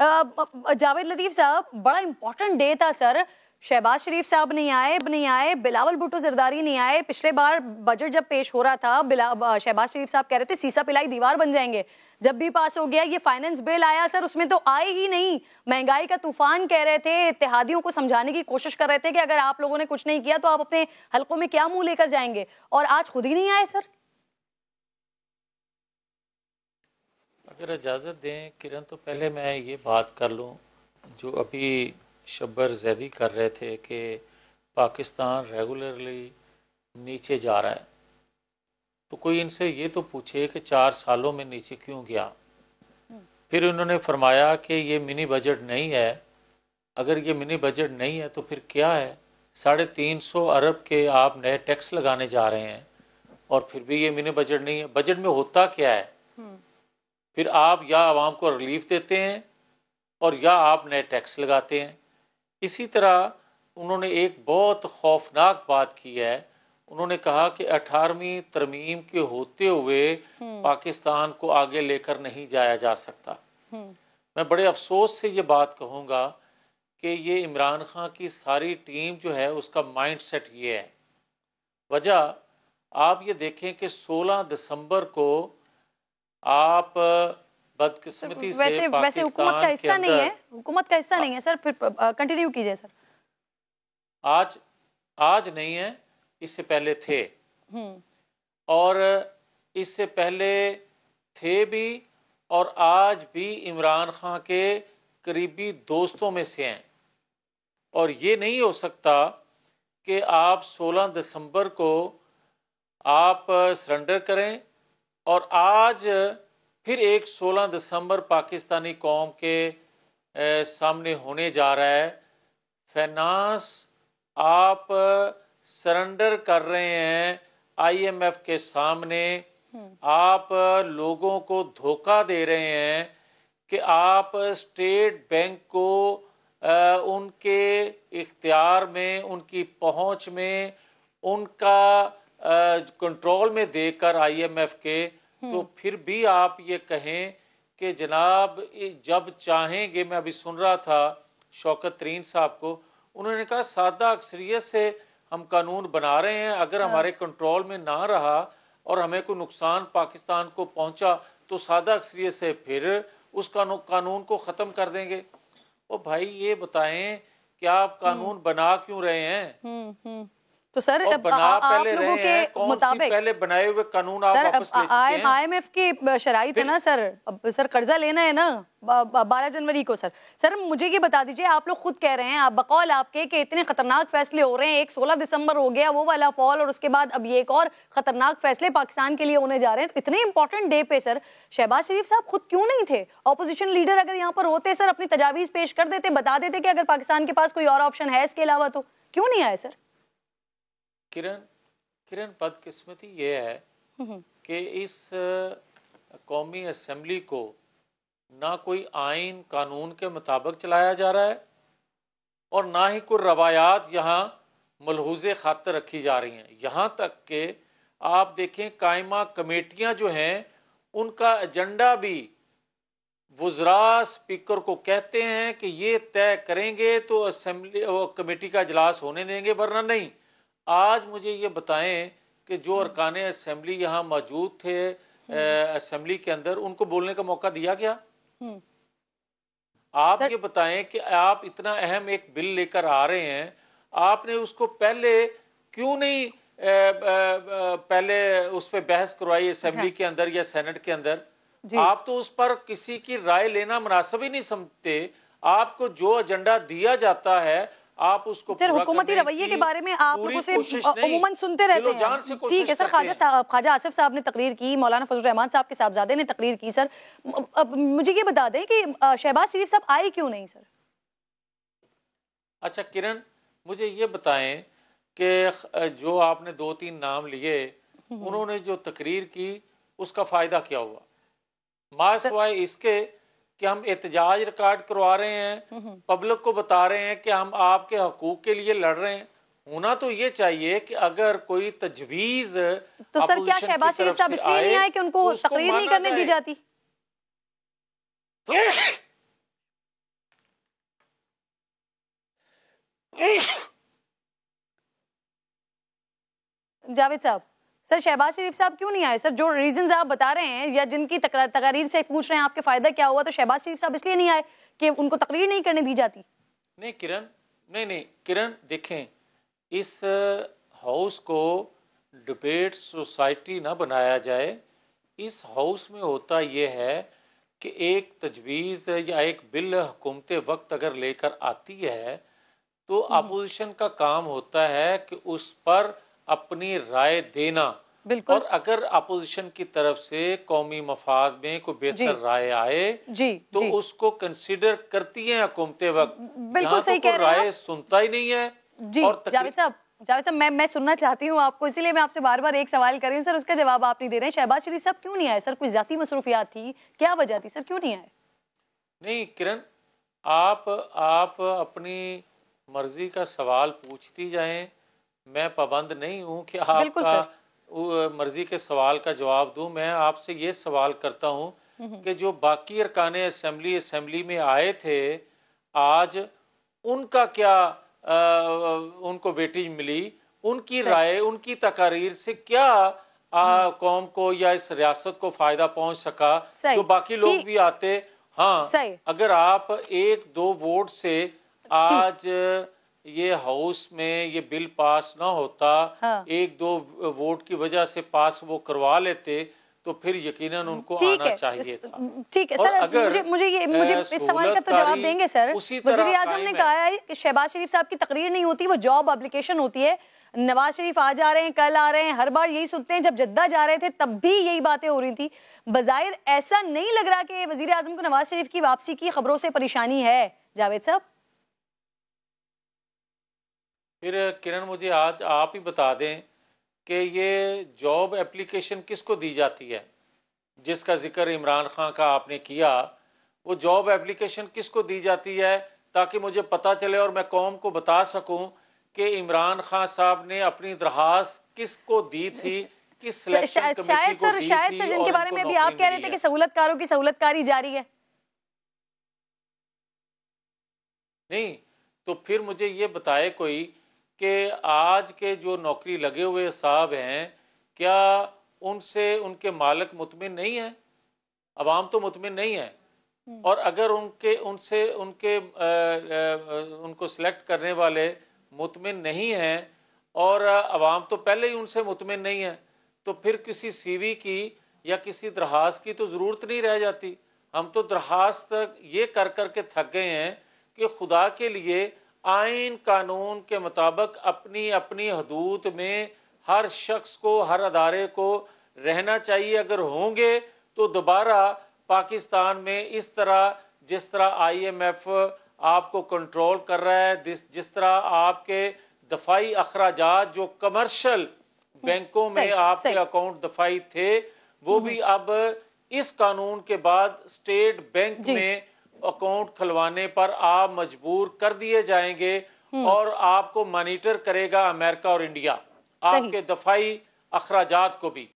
जावेद लतीफ साहब, बड़ा important day था सर। शहबाज शरीफ साहब नहीं आए, बिलावल भुट्टो जरदारी नहीं आए। पिछले बार बजट जब पेश हो रहा था, शहबाज शरीफ साहब कह रहे थे सीसा पिलाई दीवार बन जाएंगे। जब भी पास हो गया ये फाइनेंस बिल आया सर, उसमें तो आए ही नहीं। महंगाई का तूफान कह रहे थे, इत्तेहादियों को समझाने की कोशिश कर रहे थे कि अगर आप लोगों ने कुछ नहीं किया तो आप अपने हलकों में क्या मुंह लेकर जाएंगे, और आज खुद ही नहीं आए सर। अगर इजाज़त दें किरण, तो पहले मैं ये बात कर लूँ जो अभी शब्बर जैदी कर रहे थे कि पाकिस्तान रेगुलरली नीचे जा रहा है। तो कोई इनसे ये तो पूछे कि 4 सालों में नीचे क्यों गया। फिर उन्होंने फरमाया कि ये मिनी बजट नहीं है। अगर ये मिनी बजट नहीं है तो फिर क्या है? 350 अरब के आप नए टैक्स लगाने जा रहे हैं और फिर भी ये मिनी बजट नहीं है। बजट में होता क्या है? फिर आप या आवाम को रिलीफ देते हैं और या आप नए टैक्स लगाते हैं। इसी तरह उन्होंने एक बहुत खौफनाक बात की है। उन्होंने कहा कि 18वीं तरमीम के होते हुए पाकिस्तान को आगे लेकर नहीं जाया जा सकता। मैं बड़े अफसोस से ये बात कहूँगा कि ये इमरान खान की सारी टीम जो है उसका माइंड सेट ये है। वजह आप ये देखें कि 16 दिसंबर को आप बदकिस्मती से वैसे हुकूमत का हिस्सा नहीं है, हुकूमत का हिस्सा नहीं है सर। फिर कंटिन्यू कीजिए सर। आज नहीं है, इससे पहले थे और इससे पहले थे भी, और आज भी इमरान खान के करीबी दोस्तों में से हैं। और ये नहीं हो सकता कि आप 16 दिसंबर को आप सरेंडर करें और आज फिर एक 16 दिसंबर पाकिस्तानी कौम के सामने होने जा रहा है। फाइनेंस आप सरेंडर कर रहे हैं IMF के सामने। आप लोगों को धोखा दे रहे हैं कि आप स्टेट बैंक को उनके इख्तियार में, उनकी पहुंच में, उनका कंट्रोल में देकर IMF के, तो फिर भी आप ये कहें कि जनाब जब चाहेंगे। मैं अभी सुन रहा था शौकत तरीन साहब को, उन्होंने कहा सादा अक्सरियत से हम कानून बना रहे हैं, अगर हमारे कंट्रोल में ना रहा और हमें कोई नुकसान पाकिस्तान को पहुंचा तो सादा अक्सरियत से फिर उस कानून को ख़त्म कर देंगे। ओ भाई ये बताएं कि आप कानून बना क्यों रहे हैं? तो सर बना पहले रहे हैं, कौन सी पहले बनाए हुए कानून आप वापस ले चुके हैं? IMF की शराइत है ना सर। सर कर्जा लेना है ना 12 जनवरी को। सर मुझे ये बता दीजिए, आप लोग खुद कह रहे हैं, आप बकौल आपके, कि इतने खतरनाक फैसले हो रहे हैं। एक 16 दिसंबर हो गया वो वाला फॉल, और उसके बाद अब ये एक और खतरनाक फैसले पाकिस्तान के लिए होने जा रहे हैं। तो इतने इंपॉर्टेंट डे पे सर शहबाज शरीफ साहब खुद क्यों नहीं थे? ऑपोजिशन लीडर अगर यहाँ पर होते सर, अपनी तजावीज पेश कर देते, बता देते कि अगर पाकिस्तान के पास कोई और ऑप्शन है इसके अलावा, तो क्यों नहीं आए सर? किरण बदकिस्मती ये है कि इस कौमी असेंबली को ना कोई आइन कानून के मुताबिक चलाया जा रहा है और ना ही कोई रवायात यहाँ मलहूज़े खातर रखी जा रही हैं। यहाँ तक कि आप देखें कायमा कमेटियाँ जो हैं उनका एजेंडा भी वज़रा स्पीकर को कहते हैं कि ये तय करेंगे तो असेंबली कमेटी का इजलास होने देंगे, वरना नहीं। आज मुझे ये बताएं कि जो अरकान असेंबली यहाँ मौजूद थे असेंबली के अंदर, उनको बोलने का मौका दिया गया? आप ये बताएं कि आप इतना अहम एक बिल लेकर आ रहे हैं, आपने उसको पहले क्यों नहीं पहले उस पर बहस करवाई असेंबली के अंदर या सेनेट के अंदर? आप तो उस पर किसी की राय लेना मुनासिब ही नहीं समझते। आपको जो एजेंडा दिया जाता है आप उसको सर हुकूमती रवैये के बारे में आप लोगों से अमूमन सुनते रहते हैं। ठीक है सर, ख्वाजा आसिफ साहब ने तकरीर की, मौलाना फजल रहमान साहब के साहबजादे ने तकरीर की। सर मुझे ये बता दें कि शहबाज शरीफ साहब आए क्यों नहीं सर? अच्छा किरण, मुझे ये बताएं कि जो आपने 2-3 नाम लिए, उन्होंने जो तकरीर की उसका फायदा क्या हुआ? मासवाए इसके कि हम एहतजाज रिकॉर्ड करवा रहे हैं, पब्लिक को बता रहे हैं कि हम आपके हकूक के लिए लड़ रहे हैं। होना तो ये चाहिए कि अगर कोई तजवीज तो सर क्या शहबाज शरीफ साहब इसलिए नहीं आए कि उनको तकरीर नहीं करने दी जाती? जावेद साहब, सर शहबाज शरीफ साहब क्यों नहीं आए सर? जो रीजंस आप बता रहे हैं या जिनकी तकरीर से पूछ रहे हैं आपके फायदा क्या हुआ, तो शहबाज शरीफ साहब इसलिए नहीं आए कि उनको तकरीर नहीं करने दी जाती? नहीं किरण, नहीं किरण, देखें, इस हाउस को डिबेट सोसाइटी ना बनाया जाए। इस हाउस में होता यह है कि एक तजवीज़ या एक बिल हुकूमत वक्त अगर लेकर आती है तो अपोजिशन का काम होता है कि उस पर अपनी राय देना। बिल्कुल। और अगर अपोजिशन की तरफ से कौमी मफाद में कोई बेहतर राय आए तो उसको कंसीडर करती है हुकूमत वक्त। बिल्कुल सही कह रहे हैं राय सुनता ही नहीं है। जी और जावेद साहब, मैं सुनना चाहती हूँ आपको, इसीलिए मैं आपसे बार बार एक सवाल कर रही हूँ सर, उसका जवाब आप नहीं दे रहे हैं। शहबाज शरीफ साहब क्यों नहीं आए सर? कोई जाती मसरूफियात थी, क्या वजह थी सर, क्यों नहीं आए? नहीं किरण, आप अपनी मर्जी का सवाल पूछती जाएं, मैं पाबंद नहीं हूं कि आपका मर्जी के सवाल का जवाब दूं। मैं आपसे ये सवाल करता हूं कि जो बाकी अरकान असेंबली में आए थे आज, उनका क्या उनको वेटेज मिली? उनकी राय, उनकी तकारीर से क्या कौम को या इस रियासत को फायदा पहुंच सका? जो बाकी लोग भी आते। हाँ, अगर आप 1-2 वोट से आज ये हाउस में ये बिल पास ना होता, 1-2 वोट की वजह से पास वो करवा लेते, तो फिर यकीनन उनको आना चाहिए था। ठीक है सर, मुझे इस सवाल का तो जवाब देंगे सर। वज़ीर आज़म ने कहा है कि शहबाज शरीफ साहब की तकरीर नहीं होती, वो जॉब एप्लीकेशन होती है। नवाज शरीफ आज आ रहे हैं, कल आ रहे हैं, हर बार यही सुनते हैं। जब जद्दा जा रहे थे तब भी यही बातें हो रही थी। बज़ाहिर ऐसा नहीं लग रहा कि वज़ीर आज़म को नवाज शरीफ की वापसी की खबरों से परेशानी है। जावेद साहब, फिर किरण मुझे आज आप ही बता दें कि ये जॉब एप्लीकेशन किसको दी जाती है जिसका जिक्र इमरान खान का आपने किया? वो जॉब एप्लीकेशन किसको दी जाती है ताकि मुझे पता चले और मैं कौम को बता सकूं कि इमरान खान साहब ने अपनी दरखास्त किसको दी थी, किस सिलेक्शन कमेटी को दी थी? शायद सर जिनके बारे में अभी आप कह रहे थे कि सहूलतकारों की सहूलतकारी जारी है। नहीं, तो फिर मुझे ये बताए कोई कि आज के जो नौकरी लगे हुए साहब हैं, क्या उनसे उनके मालिक मुतमिन नहीं है? अवाम तो मुतमिन नहीं है। और अगर उनको सिलेक्ट करने वाले मुतमिन नहीं हैं और अवाम तो पहले ही उनसे मुतमिन नहीं है, तो फिर किसी सीवी की या किसी दरखास्त की तो ज़रूरत नहीं रह जाती। हम तो दरखास्त ये कर करके थक गए हैं कि खुदा के लिए आइन कानून के मुताबिक अपनी अपनी हदूद में हर शख्स को, हर अदारे को रहना चाहिए। अगर होंगे तो दोबारा पाकिस्तान में इस तरह, जिस तरह IMF आपको कंट्रोल कर रहा है, जिस तरह आपके दफाई अखराजात जो कमर्शियल बैंकों में आपके अकाउंट दफाई थे, वो भी अब इस कानून के बाद स्टेट बैंक में अकाउंट खुलवाने पर आप मजबूर कर दिए जाएंगे और आपको मॉनिटर करेगा अमेरिका और इंडिया, आपके दफाई अखराजात को भी।